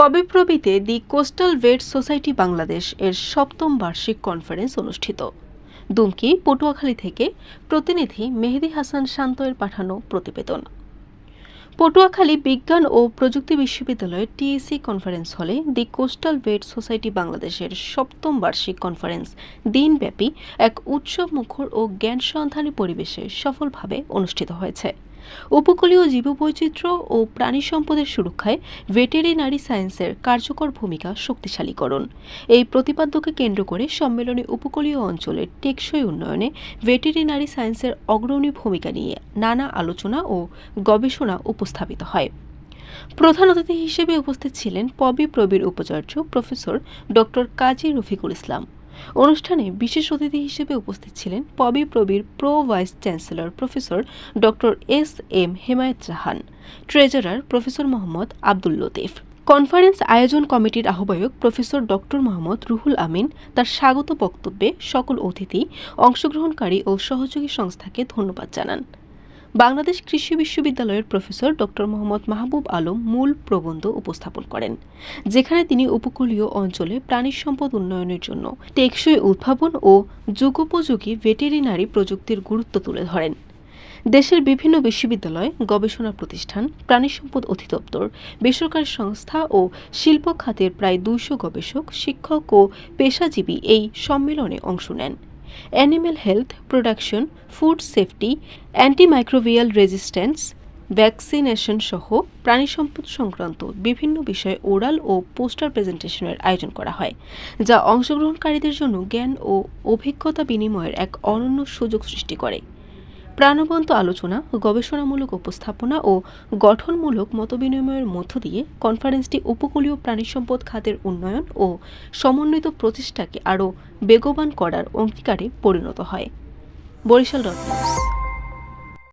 পবিপ্রবিতে দি coastal ভেট society Bangladesh এর সপ্তম বার্ষিক কনফারেন্স অনুষ্ঠিত। দুমকি পটুয়াখালী থেকে প্রতিনিধি মেহেদী হাসান শান্ত এর পাঠানো প্রতিবেদন। পটুয়াখালী বিজ্ঞান ও প্রযুক্তি বিশ্ববিদ্যালয়ের টিএসসি কনফারেন্স হলে দি কোস্টাল ভেট সোসাইটি বাংলাদেশের সপ্তম বার্ষিক কনফারেন্স দিনব্যাপী এক উৎসবমুখর ও জ্ঞান সন্ধানী পরিবেশে সফলভাবে অনুষ্ঠিত হয়েছে। উপকূলীয় জীববৈচিত্র্য ও প্রাণী সম্পদের সুরক্ষায় ভেটেরিনারি সায়েন্সের কার্যকর ভূমিকা শক্তিশালীকরণ এই প্রতিপাদ্যকে কেন্দ্র করে সম্মেলনে উপকূলীয় অঞ্চলের টেকসই উন্নয়নে ভেটেরিনারি সায়েন্সের অগ্রণী ভূমিকা নিয়ে নানা আলোচনা ও গবেষণা উপস্থাপিত হয়। প্রধান অতিথি হিসেবে উপস্থিত ছিলেন পবিপ্রবির উপাচার্য প্রফেসর ডক্টর কাজী রফিকুল ইসলাম। অনুষ্ঠানে বিশেষ অতিথি হিসেবে উপস্থিত ছিলেন পবিপ্রবির pro vice chancellor professor doctor S M. Hemayet Jahan, treasurer professor Mohammad Abdul Latif. Conference আয়োজন কমিটির আহ্বায়ক প্রফেসর ডক্টর মোহাম্মদ রুহুল আমিন তার স্বাগত বক্তব্যে সকল অতিথি, অংশগ্রহণকারী ও সহযোগী সংস্থাকে ধন্যবাদ জানান। বাংলাদেশ কৃষি বিশ্ববিদ্যালয়ের প্রফেসর ডক্টর মোহাম্মদ মাহবুব আলম মূল প্রবন্ধ উপস্থাপন করেন, যেখানে তিনি উপকূলীয় অঞ্চলে প্রাণী সম্পদ উন্নয়নের জন্য টেকসই উদ্ভাবন ও যুগোপযোগী ভেটেরিনারি প্রযুক্তির গুরুত্ব তুলে ধরেন। দেশের বিভিন্ন বিশ্ববিদ্যালয়, গবেষণা প্রতিষ্ঠান, প্রাণী সম্পদ অধিদপ্তর, বেসরকারি সংস্থা ও শিল্প খাতের প্রায় ২০০ গবেষক, শিক্ষক ও পেশাজীবী এই সম্মেলনে অংশ নেন। Animal health, production, food safety, antimicrobial resistance, vaccination সহ প্রাণী সম্পদ সংক্রান্ত বিভিন্ন বিষয়ে ওরাল ও পোস্টার প্রেজেন্টেশনের আয়োজন করা হয়, যা অংশগ্রহণকারীদের জন্য জ্ঞান ও অভিজ্ঞতা বিনিময়ের এক অনন্য সুযোগ সৃষ্টি করে। প্রাণবন্ত আলোচনা, গবেষণামূলক উপস্থাপনা ও গঠনমূলক মতবিনিময়ের মধ্য দিয়ে কনফারেন্সটি উপকূলীয় প্রাণী সম্পদ খাতের উন্নয়ন ও সমন্বিত প্রচেষ্টাকে আরও বেগবান করার অঙ্গীকারে পরিণত হয়। Barishal dot news.